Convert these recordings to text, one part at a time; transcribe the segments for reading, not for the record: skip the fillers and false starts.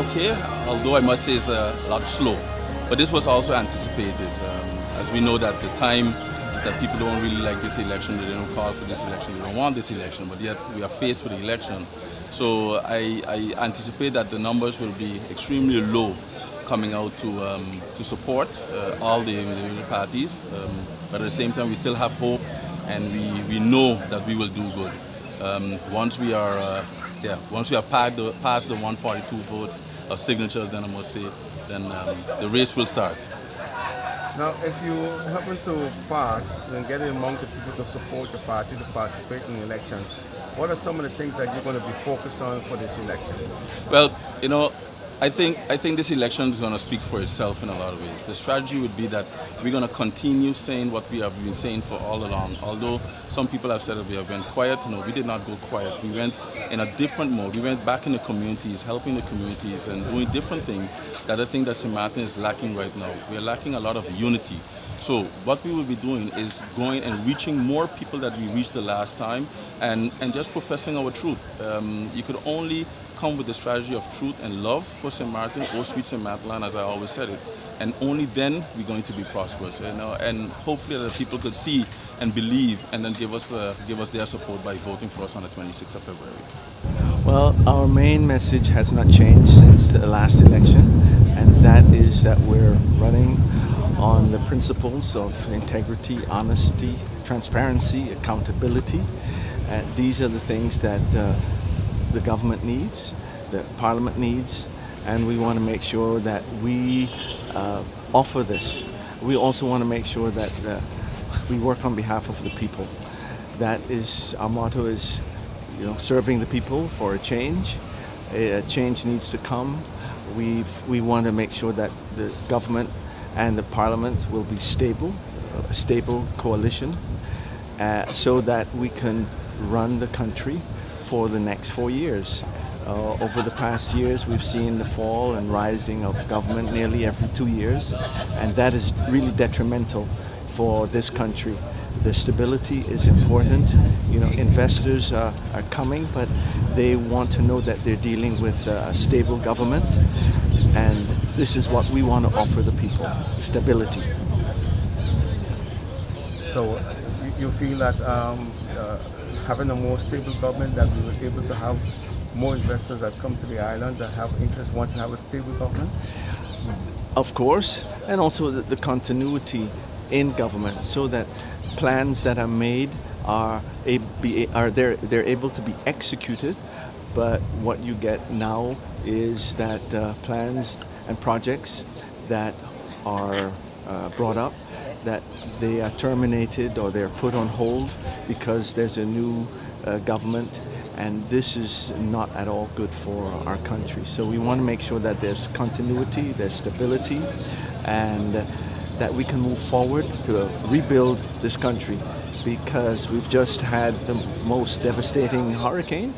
okay, although I must say it's a lot slow. But this was also anticipated, as we know that the time that people don't really like this election, they don't call for this election, they don't want this election, but yet we are faced with the election. So I anticipate that the numbers will be extremely low coming out to support all the parties. But at the same time, we still have hope, and we know that we will do good. Once we have passed the 142 votes or signatures, then I must say, then the race will start. Now, if you happen to pass and get among the people to support the party to participate in the election, what are some of the things that you're going to be focused on for this election? Well, I think this election is going to speak for itself in a lot of ways. The strategy would be that we're going to continue saying what we have been saying for all along. Although some people have said that we have been quiet, no, we did not go quiet. We went in a different mode. We went back in the communities, helping the communities and doing different things that I think that St. Martin is lacking right now. We are lacking a lot of unity. So what we will be doing is going and reaching more people that we reached the last time and just professing our truth. You could only come with the strategy of truth and love for St. Martin, oh sweet St. Martin land, as I always said it. And only then we're going to be prosperous, and hopefully that people could see and believe and then give us their support by voting for us on the 26th of February. Well, our main message has not changed since the last election, and that is that we're running on the principles of integrity, honesty, transparency, accountability. These are the things that the government needs, the Parliament needs, and we want to make sure that we offer this. We also want to make sure that we work on behalf of the people. That is, our motto is, serving the people for a change. A change needs to come. We want to make sure that the government and the Parliament will be stable, a stable coalition, so that we can run the country for the next 4 years. Over the past years, we've seen the fall and rising of government nearly every 2 years, and that is really detrimental for this country. The stability is important. Investors are coming, but they want to know that they're dealing with a stable government, and this is what we want to offer the people, stability. So you feel that having a more stable government, that we were able to have more investors that come to the island that have interest, want to have a stable government? Of course, and also the continuity in government, so that plans that are made they're able to be executed. But what you get now is that plans and projects that are brought up, that they are terminated or they're put on hold because there's a new government, and this is not at all good for our country. So we want to make sure that there's continuity, there's stability, and that we can move forward to rebuild this country, because we've just had the most devastating hurricane,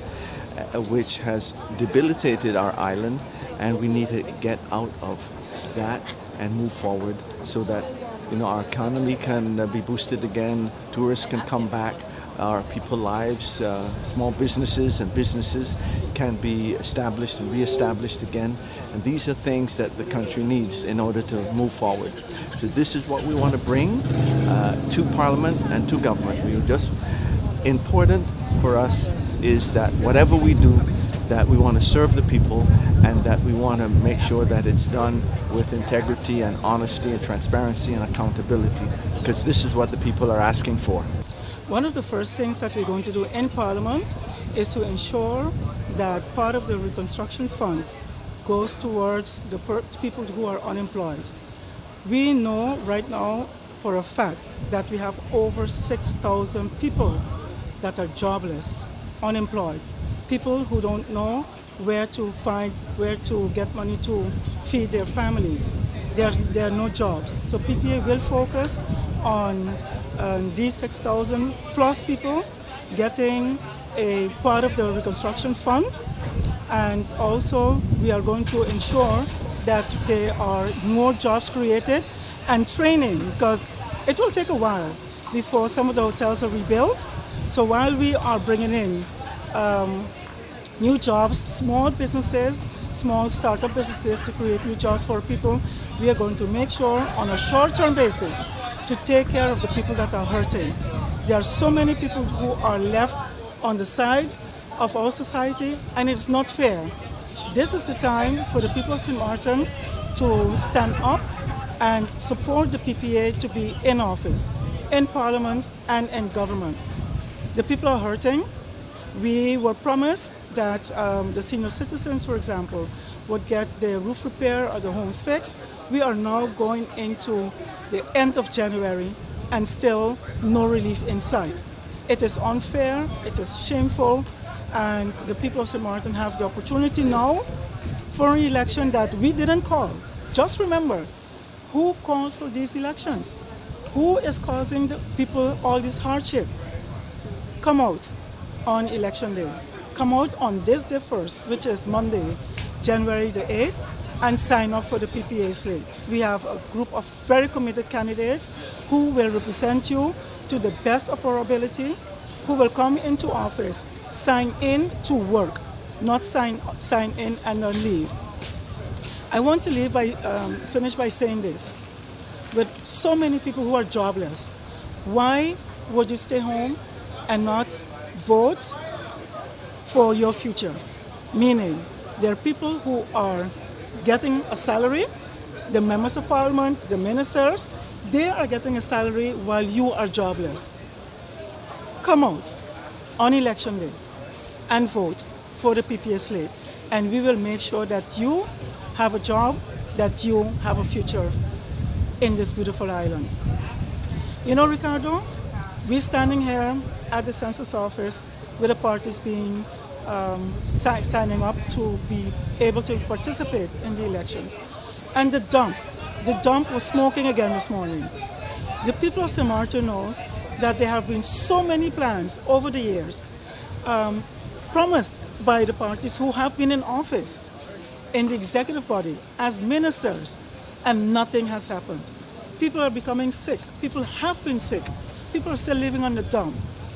which has debilitated our island, and we need to get out of that and move forward so that our economy can be boosted again, tourists can come back, our people's lives, small businesses and businesses can be established and re-established again. And these are things that the country needs in order to move forward. So this is what we want to bring to Parliament and to government. Important for us is that whatever we do, that we want to serve the people, and that we want to make sure that it's done with integrity and honesty and transparency and accountability, because this is what the people are asking for. One of the first things that we're going to do in Parliament is to ensure that part of the reconstruction fund goes towards the people who are unemployed. We know right now for a fact that we have over 6,000 people that are jobless, unemployed, people who don't know where to get money to feed their families. There are no jobs. So PPA will focus on these 6,000 plus people getting a part of the reconstruction fund, and also we are going to ensure that there are more jobs created and training, because it will take a while before some of the hotels are rebuilt. So while we are bringing in new jobs, small businesses, small startup businesses to create new jobs for people. We are going to make sure on a short-term basis to take care of the people that are hurting. There are so many people who are left on the side of our society, and it's not fair. This is the time for the people of St. Martin to stand up and support the PPA to be in office, in Parliament and in government. The people are hurting. We were promised that the senior citizens, for example, would get their roof repair or their homes fixed. We are now going into the end of January and still no relief in sight. It is unfair, it is shameful, and the people of St. Martin have the opportunity now for an election that we didn't call. Just remember, who called for these elections? Who is causing the people all this hardship? Come out on election day. Come out on this day first, which is Monday, January the 8th, and sign up for the PPA slate. We have a group of very committed candidates who will represent you to the best of our ability, who will come into office, sign in to work, not sign in and then leave. I want to finish by saying this. With so many people who are jobless, why would you stay home and not vote for your future? Meaning, there are people who are getting a salary, the members of parliament, the ministers, they are getting a salary while you are jobless. Come out on election day and vote for the PPA slate, and we will make sure that you have a job, that you have a future in this beautiful island. You know, Ricardo, we're standing here at the census office with the parties being signing up to be able to participate in the elections. And the dump was smoking again this morning. The people of St. Martin knows that there have been so many plans over the years promised by the parties who have been in office in the executive body as ministers, and nothing has happened. People are becoming sick. People have been sick. People are still living on the dump.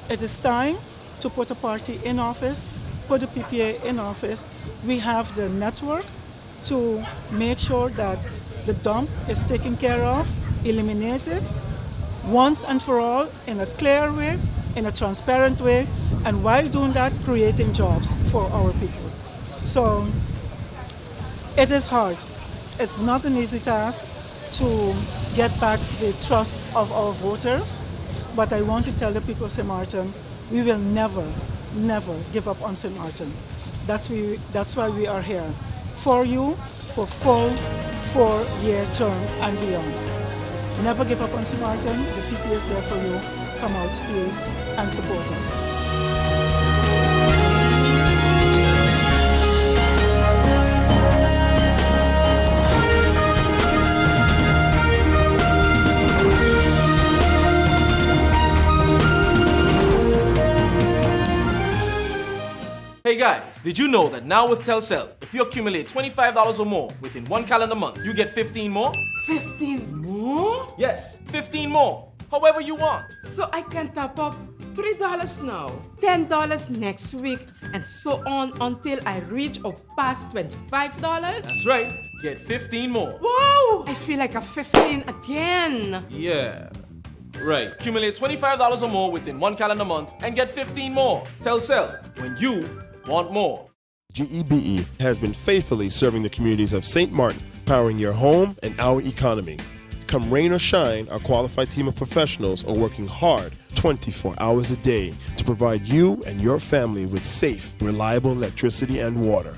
It is time to put a party in office, put the PPA in office. We have the network to make sure that the dump is taken care of, eliminated once and for all in a clear way, in a transparent way, and while doing that, creating jobs for our people. So it is hard. It's not an easy task to get back the trust of our voters, but I want to tell the people of St. Martin, we will never, never give up on St. Martin. That's why we are here, for you, for full 4-year term and beyond. Never give up on St. Martin. The PPA is there for you. Come out, please, and support us. Hey guys, did you know that now with Telcel, if you accumulate $25 or more within one calendar month, you get 15 more? 15 more? Yes, 15 more. However you want. So I can top up $3 now, $10 next week, and so on until I reach or pass $25? That's right. Get 15 more. Wow! I feel like a 15 again. Yeah. Right. Accumulate $25 or more within one calendar month and get 15 more. Telcel, when you want more. GEBE has been faithfully serving the communities of St. Martin, powering your home and our economy. Come rain or shine, our qualified team of professionals are working hard 24 hours a day to provide you and your family with safe, reliable electricity and water.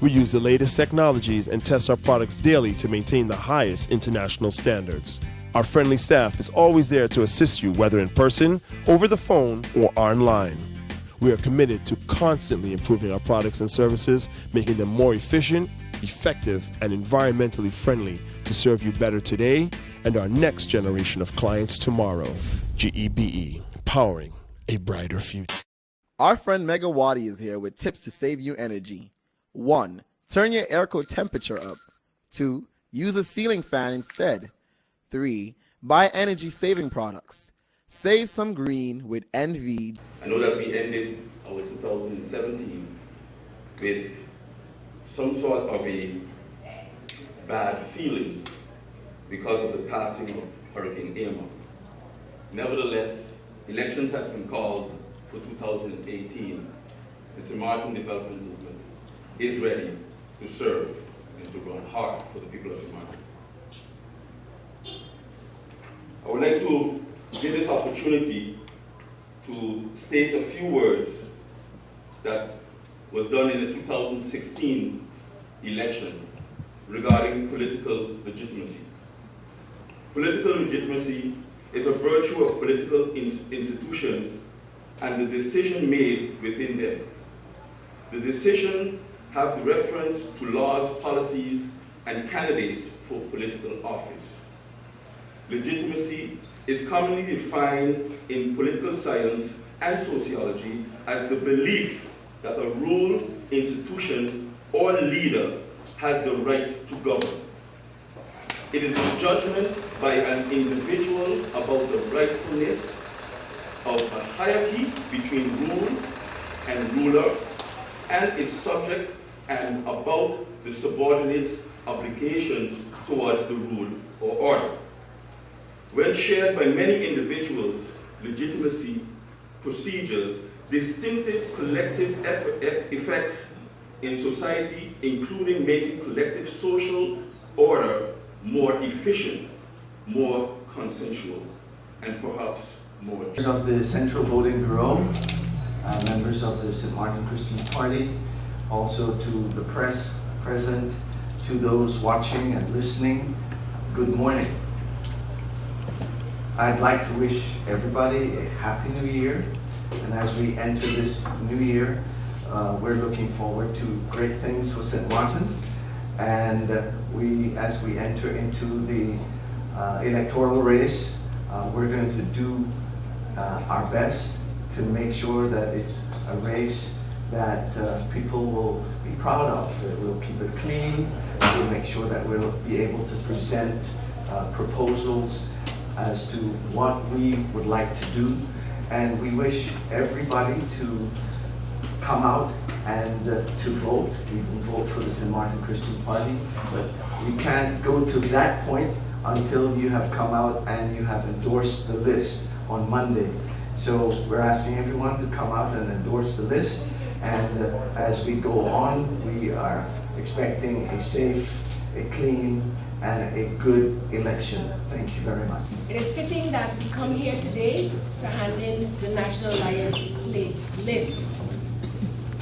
We use the latest technologies and test our products daily to maintain the highest international standards. Our friendly staff is always there to assist you, whether in person, over the phone, or online. We are committed to constantly improving our products and services, making them more efficient, effective, and environmentally friendly to serve you better today and our next generation of clients tomorrow. GEBE, powering a brighter future. Our friend Megawati is here with tips to save you energy. 1. Turn your airco temperature up. 2. Use a ceiling fan instead. 3. Buy energy-saving products. Save some green with NV. I know that we ended our 2017 with some sort of a bad feeling because of the passing of Hurricane Irma. Nevertheless, elections has been called for 2018. The St. Martin Development Movement is ready to serve and to run hard for the people of St. Martin. I would like to give this opportunity to state a few words that was done in the 2016 election regarding political legitimacy. Political legitimacy is a virtue of political institutions and the decision made within them. The decision have the reference to laws, policies, and candidates for political office. Legitimacy is commonly defined in political science and sociology as the belief that a rule, institution, or leader has the right to govern. It is a judgment by an individual about the rightfulness of a hierarchy between rule and ruler and its subject and about the subordinate's obligations towards the rule or order. When shared by many individuals, legitimacy procedures distinctive collective effects in society, including making collective social order more efficient, more consensual, and perhaps more. Members of the Central Voting Bureau, members of the St. Martin Christian Party, also to the press present, to those watching and listening, good morning. I'd like to wish everybody a happy new year, and as we enter this new year, we're looking forward to great things for St. Martin, and as we enter into the electoral race, we're going to do our best to make sure that it's a race that people will be proud of, that we'll keep it clean, we'll make sure that we'll be able to present proposals as to what we would like to do, and we wish everybody to come out and to vote. Even vote for the St. Martin Christian Party, but you can't go to that point until you have come out and you have endorsed the list on Monday. So we're asking everyone to come out and endorse the list, and as we go on, we are expecting a safe, a clean, and a good election. Thank you very much. It is fitting that we come here today to hand in the National Alliance slate list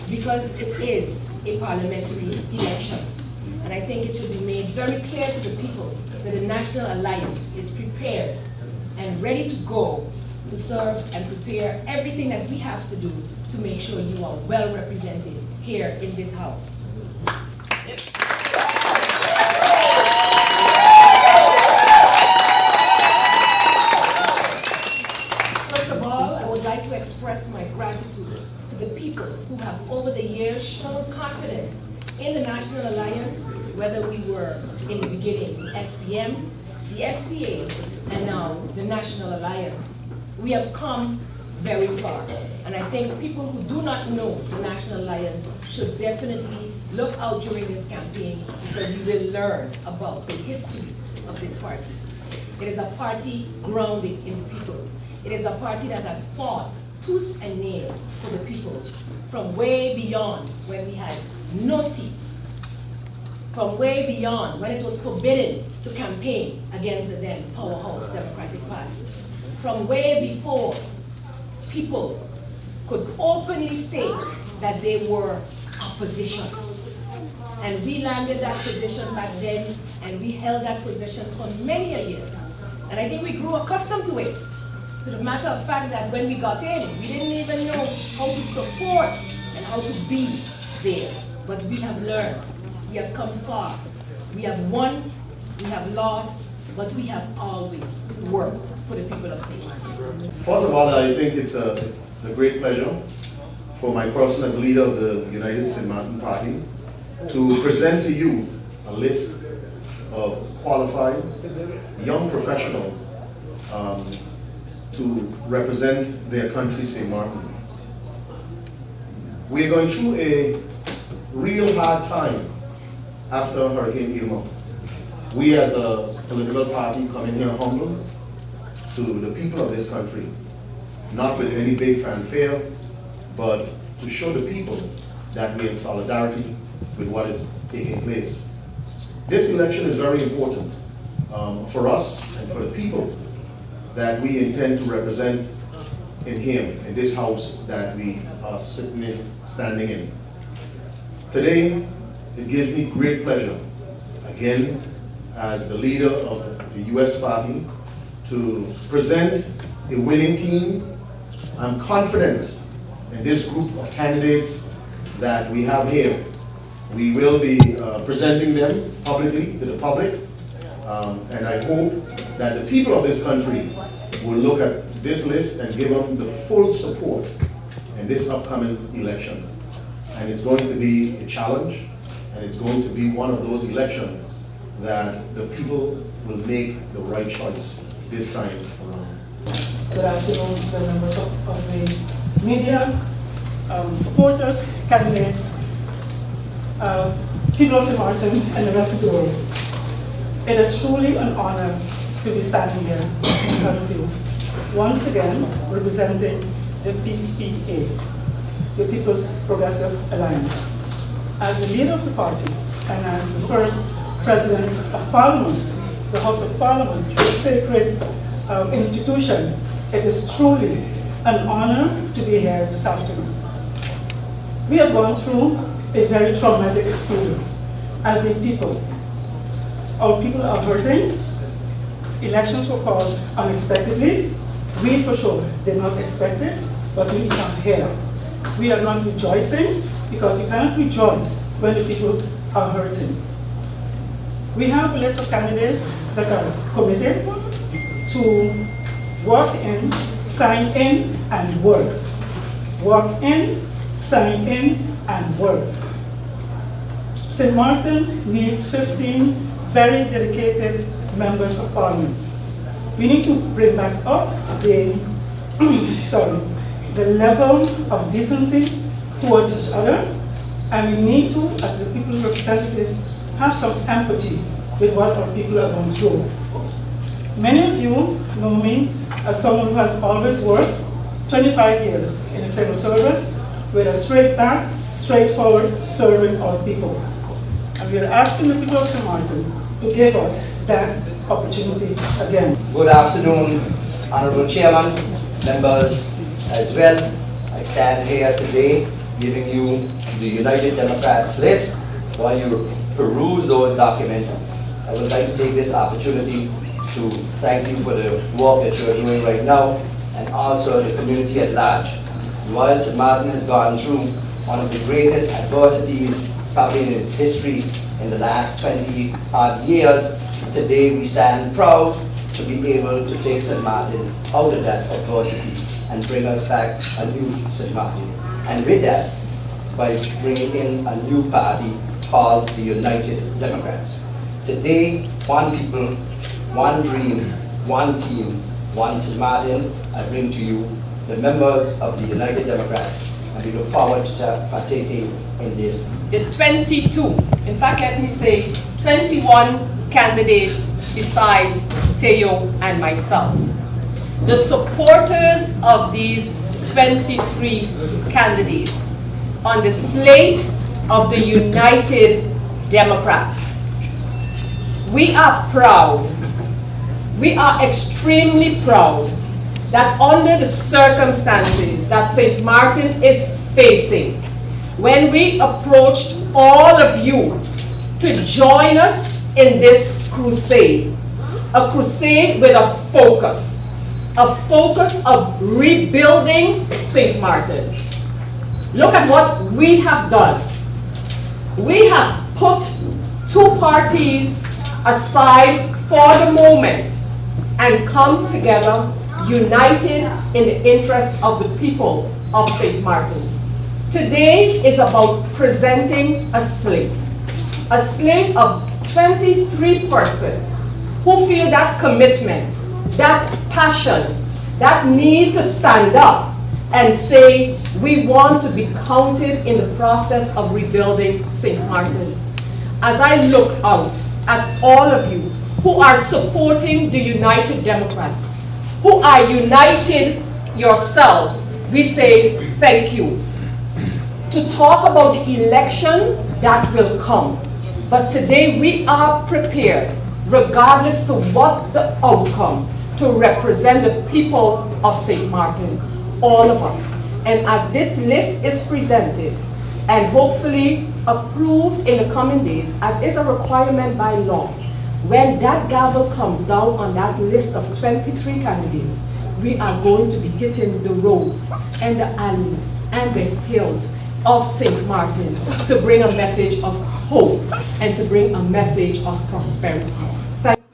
because it is a parliamentary election. And I think it should be made very clear to the people that the National Alliance is prepared and ready to go to serve and prepare everything that we have to do to make sure you are well represented here in this House. Express my gratitude to the people who have over the years shown confidence in the National Alliance, whether we were in the beginning the SPM, the SPA, and now the National Alliance. We have come very far, and I think people who do not know the National Alliance should definitely look out during this campaign, because you will learn about the history of this party. It is a party grounded in the people. It is a party that has fought tooth and nail for the people from way beyond when we had no seats, from way beyond when it was forbidden to campaign against the then powerhouse Democratic Party, from way before people could openly state that they were opposition. And we landed that position back then, and we held that position for many a years. And I think we grew accustomed to it. To the matter of fact that when we got in, we didn't even know how to support and how to be there. But we have learned. We have come far. We have won, we have lost, but we have always worked for the people of St. Martin. First of all, I think it's a great pleasure for my person as leader of the United St. Martin Party to present to you a list of qualified young professionals to represent their country, St. Martin. We are going through a real hard time after Hurricane Irma. We as a political party come in here humble to the people of this country, not with any big fanfare, but to show the people that we are in solidarity with what is taking place. This election is very important for us and for the people that we intend to represent in here, in this house that we are sitting in, standing in. Today, it gives me great pleasure, again, as the leader of the US party, to present a winning team. I'm confident in this group of candidates that we have here. We will be presenting them publicly to the public, and I hope that the people of this country will look at this list and give them the full support in this upcoming election. And it's going to be a challenge, and it's going to be one of those elections that the people will make the right choice this time around. Good afternoon to the members of the media, supporters, candidates, people of St. Martin, and the rest of the world. It is truly an honor to be standing here in front of you, once again representing the PPA, the People's Progressive Alliance. As the leader of the party and as the first President of Parliament, the House of Parliament, a sacred institution, it is truly an honor to be here this afternoon. We have gone through a very traumatic experience as a people. Our people are hurting. Elections were called unexpectedly. We for sure did not expect it, but we are here. We are not rejoicing because you cannot rejoice when the people are hurting. We have a list of candidates that are committed to walk in, sign in, and work. Walk in, sign in, and work. St. Martin needs 15 very dedicated members of Parliament. We need to bring back up the level of decency towards each other, and we need to, as the people's representatives, have some empathy with what our people are going through. Many of you know me as someone who has always worked 25 years in the civil service with a straight back, straightforward, serving our people. And we are asking the people of St. Martin to give us that opportunity again. Good afternoon, Honorable Chairman, members as well. I stand here today giving you the United Democrats list. While you peruse those documents, I would like to take this opportunity to thank you for the work that you are doing right now, and also the community at large. While St. Martin has gone through one of the greatest adversities probably in its history in the last 20 odd years, today we stand proud to be able to take St. Martin out of that adversity and bring us back a new St. Martin. And with that, by bringing in a new party called the United Democrats. Today, one people, one dream, one team, one St. Martin. I bring to you the members of the United Democrats, and we look forward to partaking in this. The 22, in fact let me say 21 candidates besides Teo and myself. The supporters of these 23 candidates on the slate of the United Democrats. We are proud, we are extremely proud that under the circumstances that St. Martin is facing, when we approached all of you to join us in this crusade, a crusade with a focus of rebuilding St. Martin. Look at what we have done. We have put two parties aside for the moment and come together united in the interests of the people of St. Martin. Today is about presenting a slate of 23 persons who feel that commitment, that passion, that need to stand up and say, we want to be counted in the process of rebuilding St. Martin. as I look out at all of you who are supporting the United Democrats, who are united yourselves, we say thank you. To talk about the election that will come, but today we are prepared, regardless to what the outcome, to represent the people of St. Martin, all of us. And as this list is presented and hopefully approved in the coming days, as is a requirement by law, when that gavel comes down on that list of 23 candidates, we are going to be hitting the roads and the alleys and the hills of St. Martin to bring a message of hope and to bring a message of prosperity. Thank you.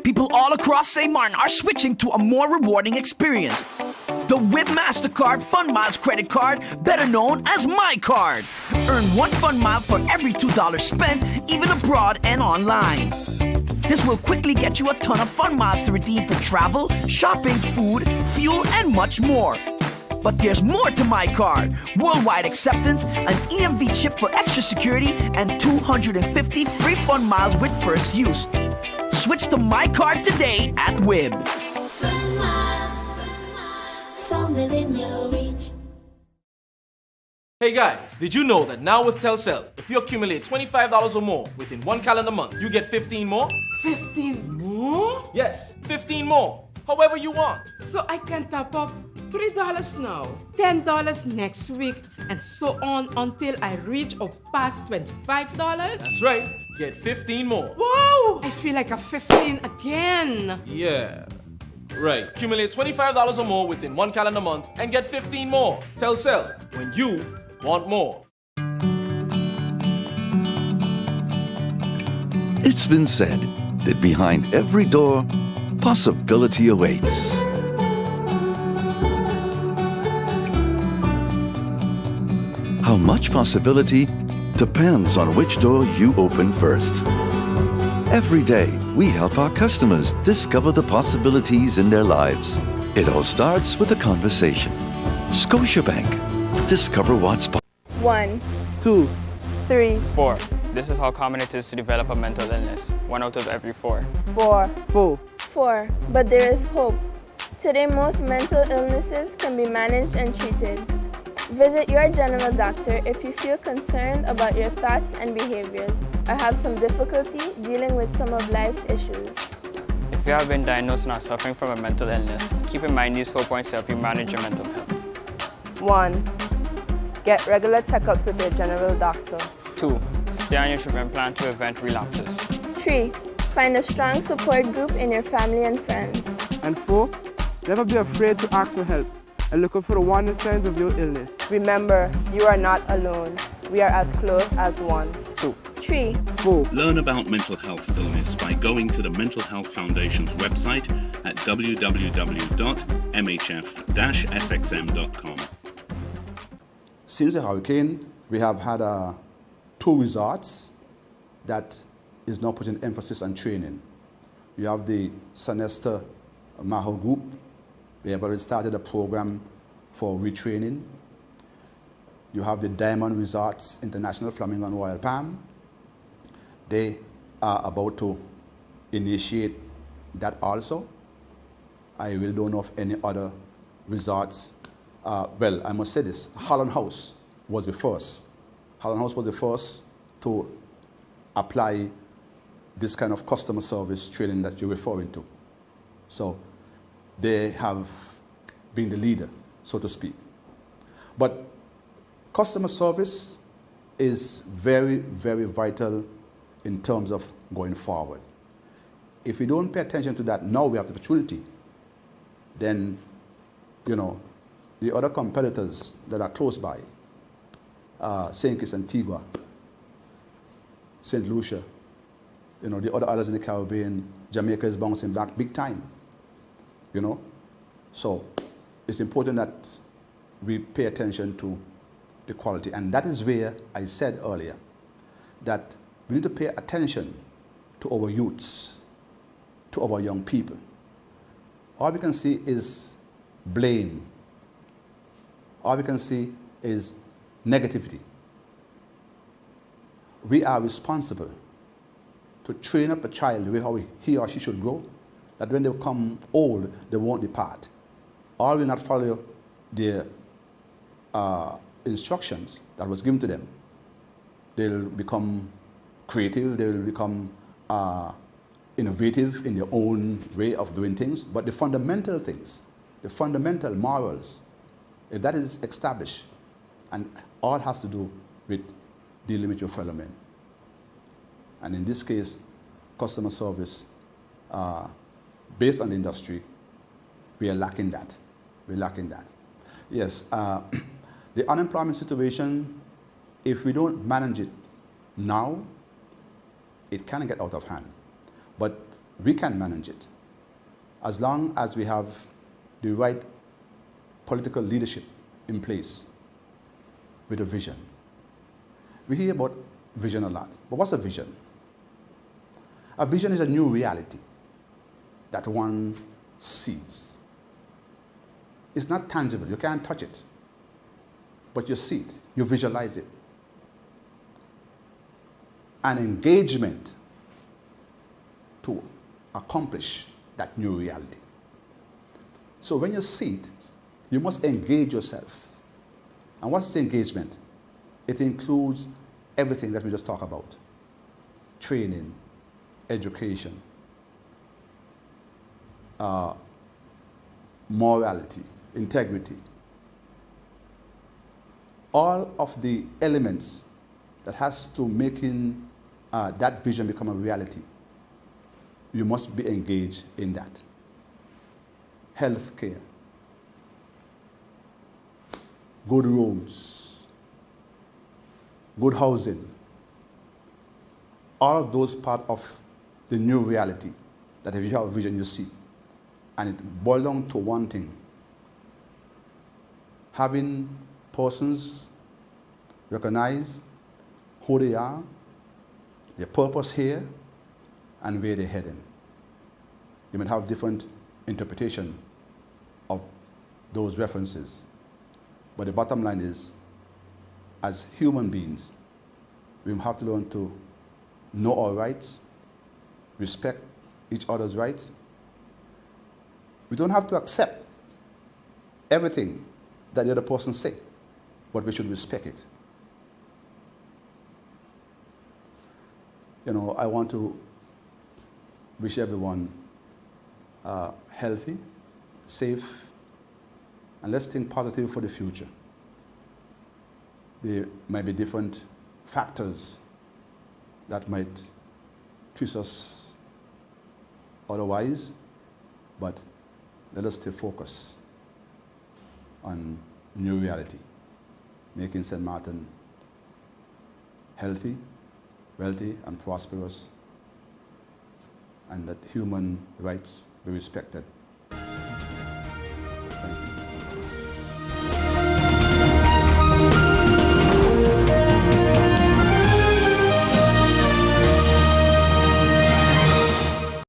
People all across St. Martin are switching to a more rewarding experience. The WIB MasterCard Fun Miles credit card, better known as MyCard. Earn 1 Fun Mile for every $2 spent, even abroad and online. This will quickly get you a ton of Fun Miles to redeem for travel, shopping, food, fuel, and much more. But there's more to MyCard. Worldwide acceptance, an EMV chip for extra security, and 250 free Fun Miles with first use. Switch to MyCard today at WIB. Fun miles, from within your reach. Hey guys, did you know that now with Telcel, if you accumulate $25 or more within 1 calendar month, you get 15 more? 15 more? Yes, 15 more. However you want. So I can top up $3 now, $10 next week, and so on until I reach or pass $25? That's right. Get 15 more. Wow! I feel like a 15 again. Yeah. Right. Accumulate $25 or more within 1 calendar month and get 15 more. Telcel, when you want more. It's been said that behind every door, possibility awaits. How much possibility depends on which door you open first. Every day, we help our customers discover the possibilities in their lives. It all starts with a conversation. Scotiabank. Discover what's possible. 1, 2, 3, 4. This is how common it is to develop a mental illness. 1 out of every 4. 4, 4. 4. But there is hope. Today, most mental illnesses can be managed and treated. Visit your general doctor if you feel concerned about your thoughts and behaviors or have some difficulty dealing with some of life's issues. If you have been diagnosed and are suffering from a mental illness, keep in mind these 4 points to help you manage your mental health. 1. Get regular checkups with your general doctor. 2. Stay on your treatment plan to prevent relapses. 3. Find a strong support group in your family and friends. And 4. Never be afraid to ask for help and look out for the warning signs of your illness. Remember, you are not alone. We are as close as one. 2, 3, 4. Learn about mental health illness by going to the Mental Health Foundation's website at www.mhf-sxm.com. Since the hurricane, we have had 2 resorts that is now putting emphasis on training. You have the Sanesta Maho Group. We have already started a program for retraining. You have the Diamond Resorts International Flamingo and Royal Palm. They are about to initiate that also. I really don't know of any other resorts. Well, I must say this, Holland House was the first. Holland House was the first to apply this kind of customer service training that you're referring to. So they have been the leader, so to speak. But customer service is very, very vital in terms of going forward. If we don't pay attention to that now, we have the opportunity, then, you know, the other competitors that are close by, St. Kitts and Antigua, St. Lucia, you know, the other islands in the Caribbean, Jamaica is bouncing back big time, you know. So it's important that we pay attention to the quality. And that is where I said earlier that we need to pay attention to our youths, to our young people. All we can see is blame. All we can see is negativity. We are responsible to train up a child the way how he or she should grow, that when they become old, they won't depart. Or will not follow their instructions that was given to them. They'll become creative, they will become innovative in their own way of doing things, but the fundamental things, the fundamental morals, if that is established, and all has to do with dealing with your fellow men. And in this case, customer service, based on the industry, we are lacking that. We're lacking that. Yes, the unemployment situation, if we don't manage it now, it can get out of hand. But we can manage it as long as we have the right political leadership in place with a vision. We hear about vision a lot, but what's a vision? A vision is a new reality that one sees. It's not tangible, you can't touch it, but you see it, you visualize it. An engagement to accomplish that new reality. So when you see it, you must engage yourself. And what's the engagement? It includes everything that we just talked about. Training, education, morality, integrity. All of the elements that has to making that vision become a reality. You must be engaged in that. Healthcare, good roads, good housing, all of those part of the new reality that if you have a vision, you see. And it boils down to one thing. Having persons recognize who they are, their purpose here, and where they're heading. You might have different interpretation of those references. But the bottom line is, as human beings, we have to learn to know our rights, respect each other's rights. We don't have to accept everything that the other person say, but we should respect it. You know, I want to wish everyone healthy, safe, and let's think positive for the future. There might be different factors that might twist us otherwise, but let us stay focused on new reality, making St. Martin healthy, wealthy, and prosperous, and that human rights be respected